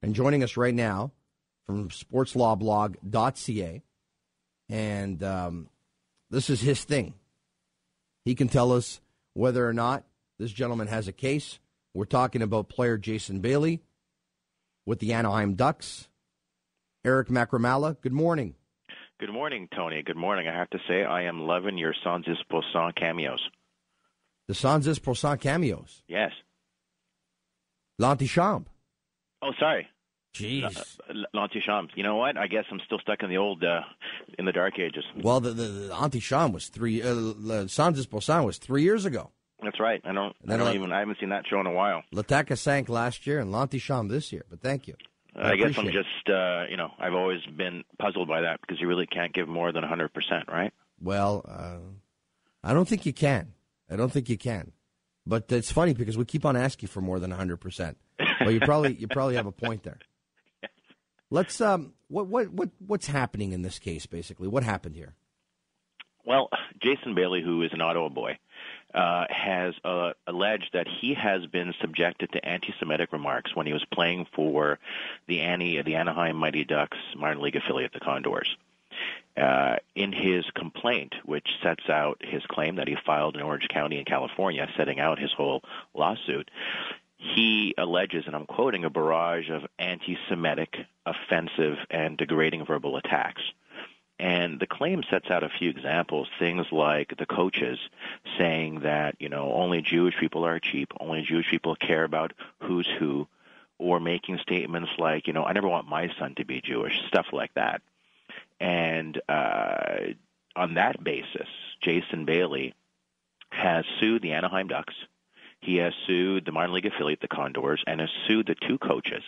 and joining us right now from sportslawblog.ca. And this is his thing. He can tell us whether or not this gentleman has a case. We're talking about player Jason Bailey with the Anaheim Ducks. Eric Macramala, good morning. Good morning, Tony. Good morning. I have to say, I am loving your Sans Esposant cameos. The Sans Esposant cameos? Yes. L'antichambre. Oh, sorry. Jeez. L'antichambre. You know what? I guess I'm still stuck in the old, in the dark ages. Well, the antichambre was Sans Esposant was 3 years ago. That's right. I haven't seen that show in a while. L'Attaque sank last year and l'antichambre this year, but thank you. I guess I'm just, I've always been puzzled by that because you really can't give more than 100%, right? Well, I don't think you can. But it's funny because we keep on asking for more than 100%. Well, you probably have a point there. Let's what's happening in this case basically? What happened here? Well, Jason Bailey, who is an Ottawa boy, has alleged that he has been subjected to anti-Semitic remarks when he was playing for the Anaheim Mighty Ducks minor league affiliate, the Condors. In his complaint, which sets out his claim that he filed in Orange County in California, setting out his whole lawsuit, he alleges, and I'm quoting, a barrage of anti-Semitic, offensive, and degrading verbal attacks. And the claim sets out a few examples, things like the coaches saying that, only Jewish people are cheap, only Jewish people care about who's who, or making statements like, I never want my son to be Jewish, stuff like that. And on that basis, Jason Bailey has sued the Anaheim Ducks. He has sued the minor league affiliate, the Condors, and has sued the two coaches.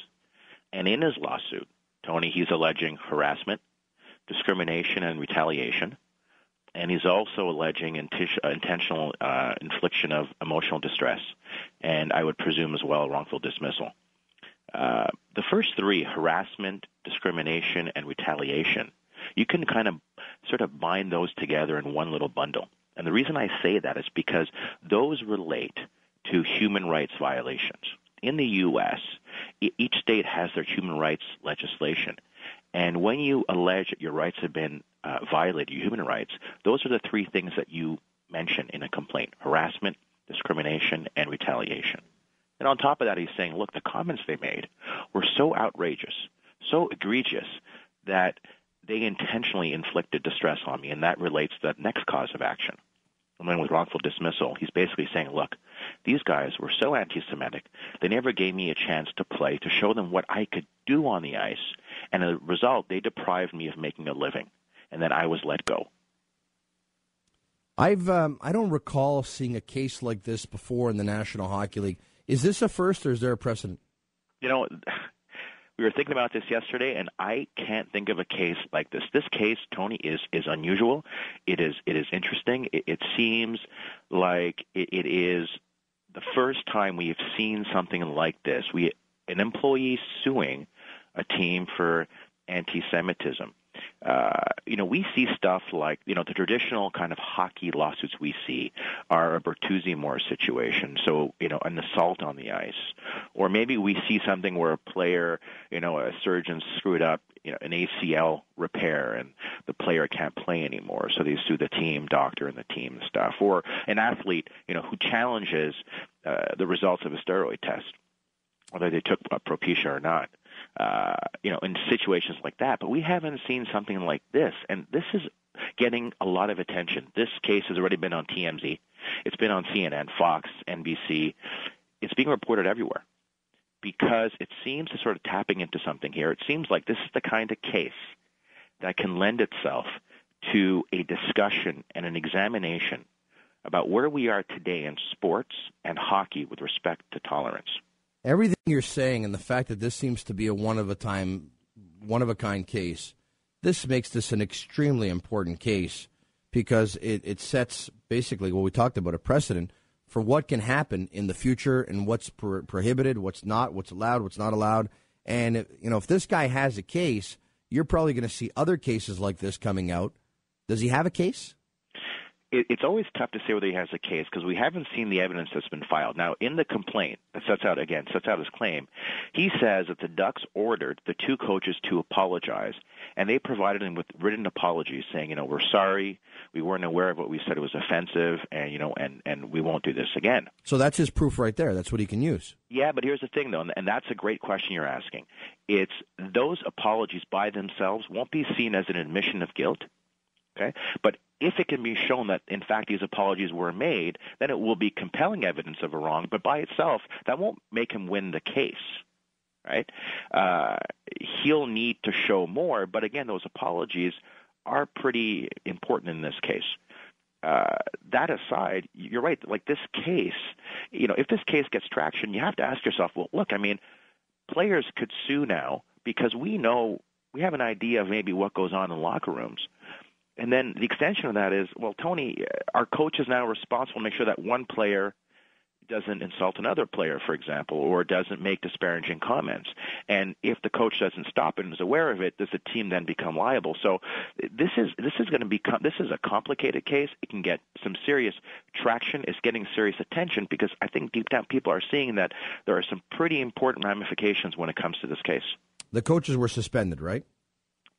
And in his lawsuit, Tony, he's alleging harassment, discrimination, and retaliation. And he's also alleging intentional infliction of emotional distress, and I would presume as well wrongful dismissal. The first three, harassment, discrimination, and retaliation, you can kind of sort of bind those together in one little bundle. And the reason I say that is because those relate to human rights violations. In the U.S., each state has their human rights legislation. And when you allege that your rights have been violated, your human rights, those are the three things that you mention in a complaint: harassment, discrimination, and retaliation. And on top of that, he's saying, look, the comments they made were so outrageous, so egregious, that they intentionally inflicted distress on me, and that relates to that next cause of action. And then with wrongful dismissal, he's basically saying, look, these guys were so anti-Semitic, they never gave me a chance to play, to show them what I could do on the ice, and as a result, they deprived me of making a living, and then I was let go. I don't recall seeing a case like this before in the National Hockey League. Is this a first, or is there a precedent? We were thinking about this yesterday, and I can't think of a case like this. This case, Tony, is unusual. It is interesting. It seems like it is the first time we have seen something like this. An employee suing a team for anti-Semitism. We see stuff like, the traditional kind of hockey lawsuits we see are a Bertuzzi-Moore situation, so, an assault on the ice. Or maybe we see something where a player, a surgeon screwed up, an ACL repair, and the player can't play anymore, so they sue the team doctor and the team and stuff. Or an athlete, who challenges the results of a steroid test, whether they took Propecia or not. In situations like that. But we haven't seen something like this, and this is getting a lot of attention. This case has already been on TMZ. It's been on CNN, Fox, NBC. It's being reported everywhere because it seems to sort of tapping into something here. It seems like this is the kind of case that can lend itself to a discussion and an examination about where we are today in sports and hockey with respect to tolerance. Everything you're saying and the fact that this seems to be a one-of-a-kind case, this makes this an extremely important case because it sets basically what we talked about, a precedent for what can happen in the future and what's prohibited, what's not, what's allowed, what's not allowed. And, if this guy has a case, you're probably going to see other cases like this coming out. Does he have a case? It's always tough to say whether he has a case because we haven't seen the evidence that's been filed. Now, in the complaint that sets out his claim, he says that the Ducks ordered the two coaches to apologize, and they provided him with written apologies saying, we're sorry, we weren't aware of what we said, it was offensive, and we won't do this again. So that's his proof right there. That's what he can use. Yeah, but here's the thing, though, and that's a great question you're asking. It's those apologies by themselves won't be seen as an admission of guilt. Okay, but if it can be shown that, in fact, these apologies were made, then it will be compelling evidence of a wrong. But by itself, that won't make him win the case, right? He'll need to show more. But again, those apologies are pretty important in this case. That aside, you're right. Like this case, if this case gets traction, you have to ask yourself, well, look, players could sue now because we have an idea of maybe what goes on in locker rooms. And then the extension of that is, well, Tony, our coach is now responsible to make sure that one player doesn't insult another player, for example, or doesn't make disparaging comments. And if the coach doesn't stop it and is aware of it, does the team then become liable? So this is a complicated case. It can get some serious traction. It's getting serious attention because I think deep down people are seeing that there are some pretty important ramifications when it comes to this case. The coaches were suspended, right?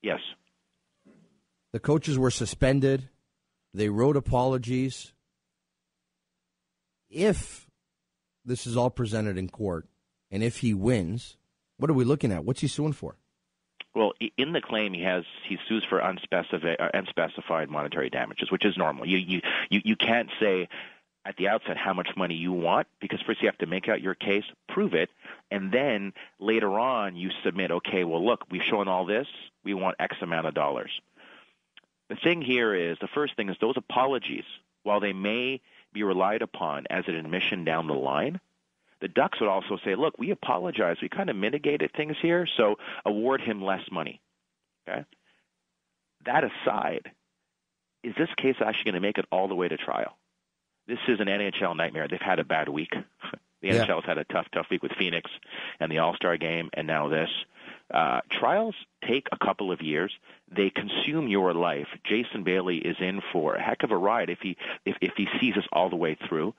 Yes. The coaches were suspended. They wrote apologies. If this is all presented in court, and if he wins, what are we looking at? What's he suing for? Well, in the claim, he sues for unspecified monetary damages, which is normal. You can't say at the outset how much money you want because first you have to make out your case, prove it, and then later on you submit, okay, well, look, we've shown all this. We want X amount of dollars. The thing here is, the first thing is those apologies, while they may be relied upon as an admission down the line, the Ducks would also say, look, we apologize. We kind of mitigated things here, so award him less money. Okay? That aside, is this case actually going to make it all the way to trial? This is an NHL nightmare. They've had a bad week. The NHL has had a tough week with Phoenix and the All-Star game, and now this. Trials take a couple of years. They consume your life. Jason Bailey is in for a heck of a ride if he sees us all the way through.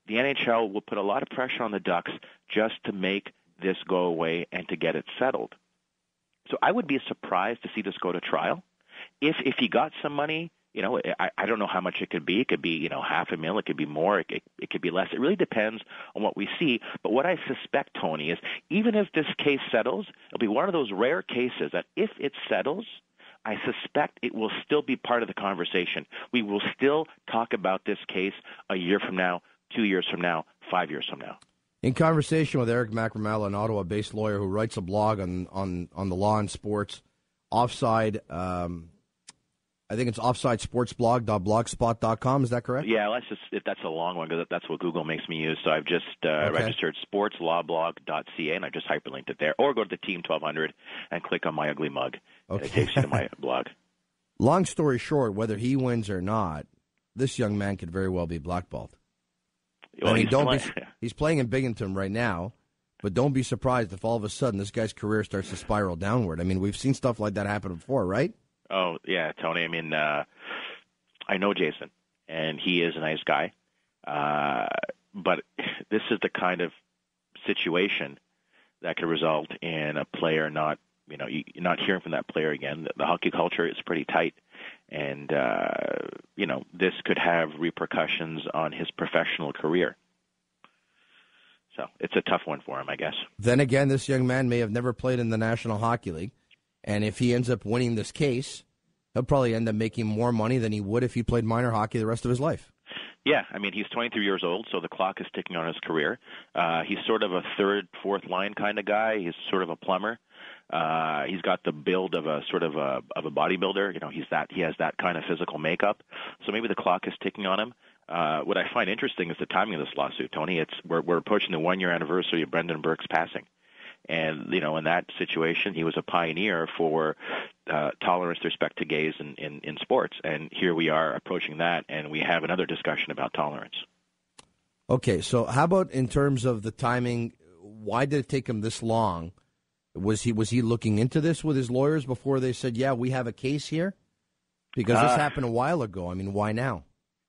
The NHL will put a lot of pressure on the Ducks just to make this go away and to get it settled. So I would be surprised to see this go to trial. If he got some money, I don't know how much it could be. It could be, $500,000. It could be more. It could be less. It really depends on what we see. But what I suspect, Tony, is even if this case settles, it'll be one of those rare cases that if it settles, I suspect it will still be part of the conversation. We will still talk about this case a year from now, 2 years from now, 5 years from now. In conversation with Eric Macramala, an Ottawa-based lawyer who writes a blog on the law and sports, Offside, I think it's offsidesportsblog.blogspot.com. Is that correct? Yeah, if that's a long one, because that's what Google makes me use. So I've just registered sportslawblog.ca, and I just hyperlinked it there. Or go to the Team 1200 and click on my ugly mug. Okay. And it takes you to my blog. Long story short, whether he wins or not, this young man could very well be blackballed. Well, he's playing in Binghamton right now, but don't be surprised if all of a sudden this guy's career starts to spiral downward. I mean, we've seen stuff like that happen before, right? Oh, yeah, Tony. I mean, I know Jason, and he is a nice guy. But this is the kind of situation that could result in a player not hearing from that player again. The hockey culture is pretty tight, and, this could have repercussions on his professional career. So it's a tough one for him, I guess. Then again, this young man may have never played in the National Hockey League. And if he ends up winning this case, he'll probably end up making more money than he would if he played minor hockey the rest of his life. Yeah, I mean, he's 23 years old, so the clock is ticking on his career. He's sort of a third, fourth line kind of guy. He's sort of a plumber. He's got the build of a sort of a bodybuilder. He has that kind of physical makeup. So maybe the clock is ticking on him. What I find interesting is the timing of this lawsuit, Tony. We're approaching the 1-year anniversary of Brendan Burke's passing. And, in that situation, he was a pioneer for tolerance with respect to gays in sports. And here we are approaching that, and we have another discussion about tolerance. Okay, so how about in terms of the timing? Why did it take him this long? Was he looking into this with his lawyers before they said, yeah, we have a case here? Because this happened a while ago. I mean, why now?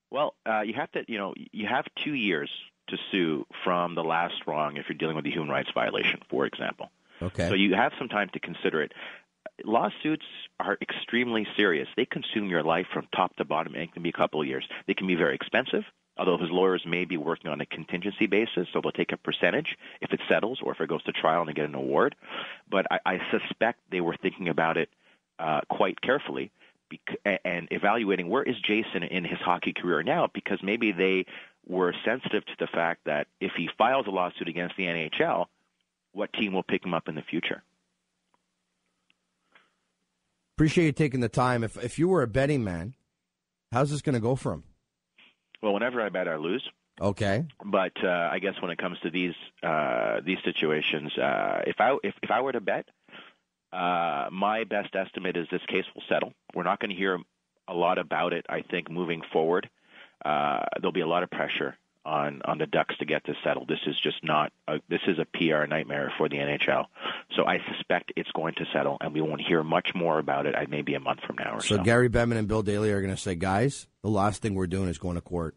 Well, you have to, you have 2 years to sue from the last wrong if you're dealing with a human rights violation, for example. Okay. So you have some time to consider it. Lawsuits are extremely serious. They consume your life from top to bottom, and it can be a couple of years. They can be very expensive, although his lawyers may be working on a contingency basis, so they'll take a percentage if it settles or if it goes to trial and they get an award. But I suspect they were thinking about it quite carefully and evaluating where is Jason in his hockey career now, because maybe they were sensitive to the fact that if he files a lawsuit against the NHL, what team will pick him up in the future? Appreciate you taking the time. If you were a betting man, how's this going to go for him? Well, whenever I bet, I lose. Okay. But I guess when it comes to these situations, if I were to bet, my best estimate is this case will settle. We're not going to hear a lot about it, I think, moving forward. There'll be a lot of pressure on the Ducks to get this settled. This is just not this is a PR nightmare for the NHL. So I suspect it's going to settle, and we won't hear much more about it maybe a month from now or so. So Gary Bettman and Bill Daly are going to say, guys, the last thing we're doing is going to court.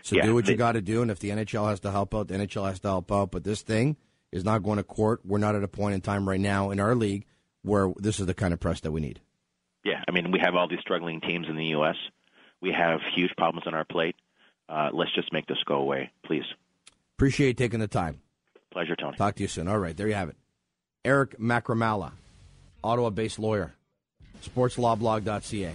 So yeah, do what you got to do, and if the NHL has to help out, the NHL has to help out. But this thing is not going to court. We're not at a point in time right now in our league where this is the kind of press that we need. Yeah, I mean, we have all these struggling teams in the U.S. We have huge problems on our plate. Let's just make this go away, please. Appreciate you taking the time. Pleasure, Tony. Talk to you soon. All right, there you have it. Eric Macramala, Ottawa-based lawyer, sportslawblog.ca.